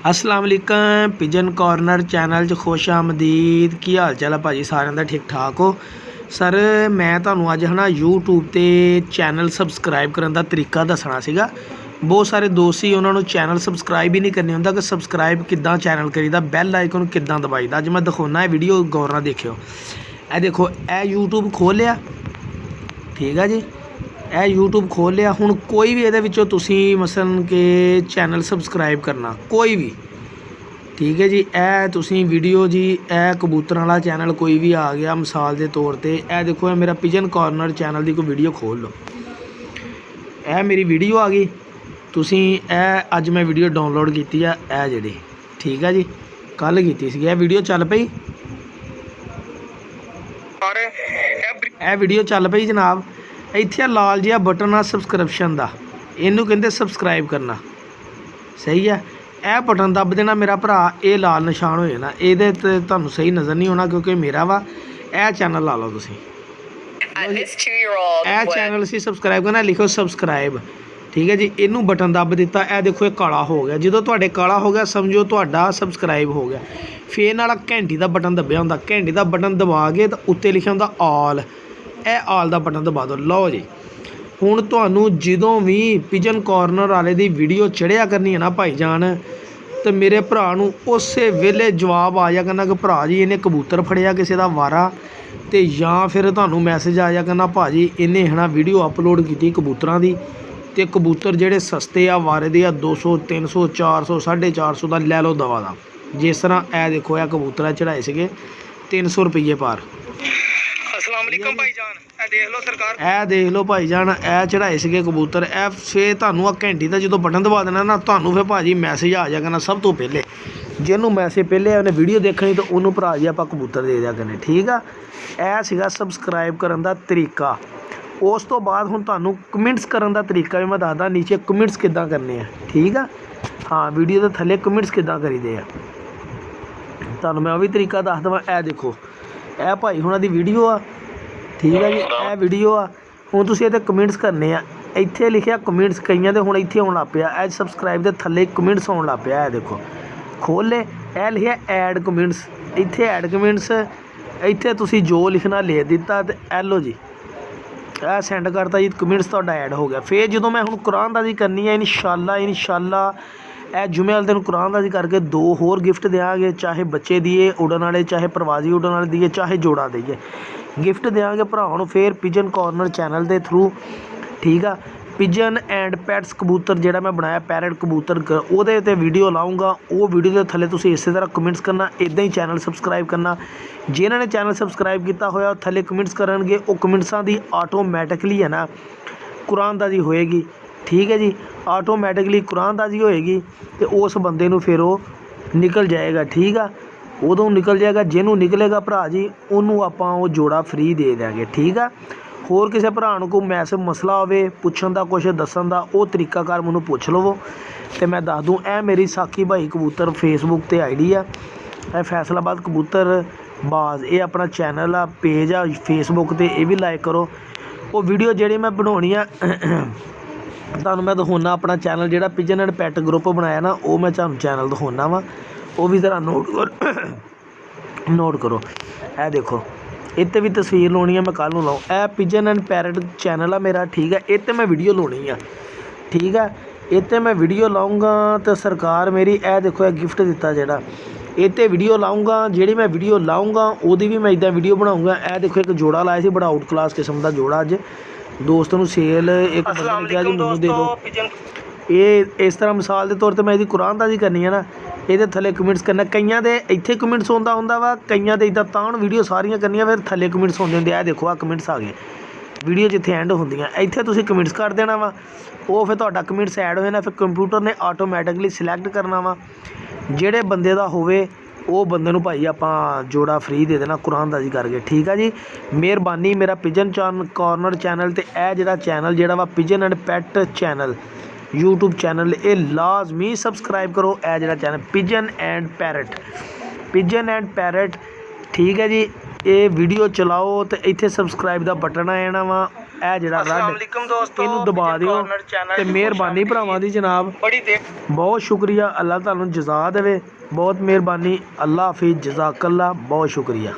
अस्सलाम वालेकुम pigeon corner channel च खुश आमदीद। की हाल चाल है भाजी सारे का? ठीक ठाक हो सर? मैं तुहानू अज है ना यूट्यूब ते चैनल सबसक्राइब करने का तरीका दसना सीगा। बहुत सारे दोस्त ही उन्होंने चैनल सबसक्राइब ही नहीं करनी होंदा कि सबसक्राइब किद्दां चैनल करीदा, बैल आइकन किद्दां दबाईदा। अज मैं दिखाना वीडियो गौर नाल देखियो। ए देखो ए यूट्यूब खोल लिया, ठीक है जी। ਇਹ YouTube खोल लिया। हुण कोई भी ये तुसी मसलन के चैनल सबसक्राइब करना कोई भी, ठीक है जी। ए तुसी वीडियो जी ए कबूतर वाला चैनल कोई भी आ गया मिसाल के तौर पर, ए देखो ये मेरा पिजन कॉर्नर चैनल की कोई वीडियो खोल लो। ए मेरी वीडियो आ गई, तुसी ए अज मैं वीडियो डाउनलोड की है ए जी, ठीक है जी। कल की सी वीडियो चल पई, ए वीडियो चल पई जनाब। इत्थे लाल जिहा बटन आ सबसक्रिप्शन का, इनू कहते सबसक्राइब करना, सही है। यह बटन दब देना मेरा भरा, ये लाल निशान हो जाना। ये तुहानू सही नज़र नहीं होना क्योंकि मेरा वा। यह चैनल ला लो तुसी, यह चैनल असीं सबसक्राइब करना, लिखो सबसक्राइब, ठीक है जी। इनू बटन दब दिता, यह देखो ये काला हो गया। जो तुहाडे काला हो गया समझो तुहाडा सबसक्राइब हो गया। फिर नाल घंटी का बटन दबिया हुंदा, घंटी का बटन दबा के तो उत्ते लिखिया हुंदा ऑल, ਇਹ ਆਲ ਦਾ ਬਟਨ ਦਬਾ ਦਿਓ। ਲਓ ਜੀ, ਹੁਣ ਤੁਹਾਨੂੰ ਜਦੋਂ ਵੀ ਪਿਜਨ ਕਾਰਨਰ ਵਾਲੇ ਦੀ ਵੀਡੀਓ ਚੜਿਆ ਕਰਨੀ ਹੈ ਨਾ ਭਾਈਜਾਨ, ਤੇ ਮੇਰੇ ਭਰਾ ਨੂੰ ਉਸੇ ਵੇਲੇ ਜਵਾਬ ਆ ਜਾ ਕਰਨਾ ਕਿ ਭਰਾ ਜੀ ਇਹਨੇ ਕਬੂਤਰ ਫੜਿਆ ਕਿਸੇ ਦਾ ਵਾਰਾ, ਤੇ ਜਾਂ ਫਿਰ ਤੁਹਾਨੂੰ ਮੈਸੇਜ ਆ ਜਾ ਕਰਨਾ ਭਾਜੀ ਇਹਨੇ ਹੈ ਨਾ ਵੀਡੀਓ ਅਪਲੋਡ ਕੀਤੀ ਕਬੂਤਰਾਂ ਦੀ, ਤੇ ਕਬੂਤਰ ਜਿਹੜੇ ਸਸਤੇ ਆ ਵਾਰੇ ਦੇ ਆ 200 300 400 450 ਦਾ ਲੈ ਲਓ ਦਵਾ ਦਾ। ਜਿਸ ਤਰ੍ਹਾਂ ਇਹ ਦੇਖੋ ਇਹ ਕਬੂਤਰ ਚੜਾਏ ਸੀਗੇ 300 ਰੁਪਏ ਪਾਰ। अस्सलामुअलैकुम भाईजान, ए देख लो सरकार, ए देख लो भाईजान, ए चढ़ाए सीगे कबूतर। ए फिर तुहानू आ घंटी का जो बटन दबा देना ना, तुहानू फिर भाजी मैसेज आ जाएगा ना सब तो पहले। जिन्होंने मैसेज पहले उन्हें वीडियो देखनी तो उन्होंने भरा जी आप कबूतर दे दिया करने, ठीक है। यह सीगा सबसक्राइब करने का तरीका। उस तो बाद हुण तुहानू कमेंट्स करने का तरीका भी मैं दसदा, नीचे कमेंट्स किद्दां करने हैं, ठीक है। हाँ, वीडियो के थल्ले कमेंट्स किद्दां करीदे आ, तुहानू मैं वह भी तरीका दस देवां। ए देखो ਇਹ ਭਾਈ ਹੁਣਾਂ ਦੀ ਵੀਡੀਓ ਆ, ਠੀਕ ਹੈ ਜੀ। ਇਹ ਵੀਡੀਓ ਆ, ਹੁਣ ਤੁਸੀਂ ਇਹਦੇ ਕਮੈਂਟਸ ਕਰਨੇ ਆ। ਇੱਥੇ ਲਿਖਿਆ ਕਮੈਂਟਸ, ਕਈਆਂ ਦੇ ਹੁਣ ਇੱਥੇ ਆਉਣ ਲੱਗ ਪਿਆ। ਇਹ ਸਬਸਕ੍ਰਾਈਬ ਦੇ ਥੱਲੇ ਕਮੈਂਟਸ ਆਉਣ ਲੱਗ ਪਿਆ। ਇਹ ਦੇਖੋ ਖੋਲ੍ਹ ਲੈ, ਇਹ ਲਿਖਿਆ ਐਡ ਕਮੈਂਟਸ, ਇੱਥੇ ਐਡ ਕਮੈਂਟਸ, ਇੱਥੇ ਤੁਸੀਂ ਜੋ ਲਿਖਣਾ ਲਿਖ ਦਿੱਤਾ ਤੇ ਇਹ ਲਓ ਜੀ, ਇਹ ਸੈਂਡ ਕਰਤਾ ਜੀ, ਕਮੈਂਟਸ ਤੁਹਾਡਾ ਐਡ ਹੋ ਗਿਆ। ਫਿਰ ਜਦੋਂ ਮੈਂ ਹੁਣ ਕੁਰਾਨਦਾਜ਼ੀ ਕਰਨੀ ਹੈ ਇਨਸ਼ਾਅੱਲਾ ਇਹ जुमे वाले दिन कुरानदाज़ी करके 2 होर गिफ्ट देंगे, चाहे बच्चे दिए उड़न वाले, चाहे प्रवासी उड़न वाले दिए, चाहे जोड़ा दिए, गिफ्ट देंगे भरावां नूं। फिर पिजन कॉर्नर चैनल के थ्रू, ठीक है। पिजन एंड पैट्स कबूतर जोड़ा मैं बनाया, पैरट कबूतर, वो वीडियो लाऊँगा। वो वीडियो के थल्ले तुसीं इस तरह कमेंट्स करना, इदां ही चैनल सबसक्राइब करना। जिन्होंने चैनल सबसक्राइब किया होया थल्ले कमेंट्स करनगे, वो कमेंट्सां दी ऑटोमैटिकली है ना कुरानदाज़ी होएगी, ठीक है जी। ऑटोमैटिकली कुरानदाज़ी होएगी तो उस बंदे नूं फिर वो निकल जाएगा, ठीक है। उदों निकल जाएगा, जिन्हों निकलेगा भरा जी उन्होंने आपां वो जोड़ा फ्री दे देंगे, ठीक है। होर किसी भरा नूं कोई मैसेज मसला होवे पुछण दा, कुछ दसन दा, वो तरीकाकार मैनूं पुछ लवो तो मैं दस दूँ। ए मेरी साकी भाई कबूतर फेसबुक ते आईडी आ, ए फैसलाबाद कबूतर बाज, ये अपना चैनल आ, पेज आ फेसबुक ते, ये भी लाइक करो। वो वीडियो जिहड़ी मैं बनाउणी आ तुहानूं मैं दिखाना अपना चैनल जिहड़ा पिजन एंड पैट ग्रुप बनाया ना, वो मैं तुहानूं चैनल दिखाना वा, वो भी ज़रा नोट करो। ए देखो इत्ते भी तस्वीर लाउणी है, मैं कल नूं लाऊं। ए पिजन एंड पैरट चैनल है मेरा, ठीक है। इत्ते मैं वीडियो लाउणी आ, ठीक है। इत्ते मैं वीडियो लाऊँगा तो सरकार मेरी, ए देखो ए गिफ्ट दिता जिहड़ा, इत्ते वीडियो लाऊँगा। जिहड़ी मैं वीडियो लाऊँगा उहदी भी मैं इदां वीडियो बनाऊँगा। ए देखो एक जोड़ा लाया सी, बड़ा आउट क्लास किस्म का जोड़ा। अज दोस्त नूं सेल एक बंदे ने कहा जी मैनूं दे दो। ये इस तरह मिसाल के तौर पर मैं इसकी कुरानदाज़ी करनी है ना, ये थल्ले कमेंट्स करना। कईयां दे इत्थे कमेंट्स आउंदा हुंदा वा, कईयां दे इदां तां वीडियो सारियां करनियां फिर थल्ले कमेंट्स आउंदे हुंदे। आ देखो आ कमेंट्स आ गए, वीडियो जिथे एंड होंदियां इत्थे तुसीं कमेंट्स कर देना वा, वो फिर तुहाडा कमेंट्स ऐड हो जाना। फिर कंप्यूटर ने ऑटोमैटिकली सिलैक्ट करना वा, जिहड़े बंदे दा होवे वो बंदे नूं भाई आपां जोड़ा फ्री दे देना कुरानदाज़ी करके, ठीक है जी। मेहरबानी मेरा पिजन कॉर्नर चैनल ते ए जिहड़ा चैनल जिहड़ा वा pigeon and PAT channel YouTube channel, ये लाजमी सबसक्राइब करो। ए जिहड़ा चैनल पिजन एंड पैरट, ठीक है जी। ये वीडियो चलाओ तो इत्थे सबसक्राइब का बटन आ जाना वा, ਇਹ ਜਿਹੜਾ ਰੈਡ ਇਹਨੂੰ ਦਬਾ ਦਿਓ ਤੇ ਮਿਹਰਬਾਨੀ ਭਰਾਵਾਂ ਦੀ ਜਨਾਬ। ਬਹੁਤ ਸ਼ੁਕਰੀਆ, ਅੱਲਾ ਤੁਹਾਨੂੰ ਜਜ਼ਾ ਦੇਵੇ। ਬਹੁਤ ਮਿਹਰਬਾਨੀ, ਅੱਲਾ ਹਾਫਿਜ਼, ਜਜ਼ਾਕੱਲਾ, ਬਹੁਤ ਸ਼ੁਕਰੀਆ।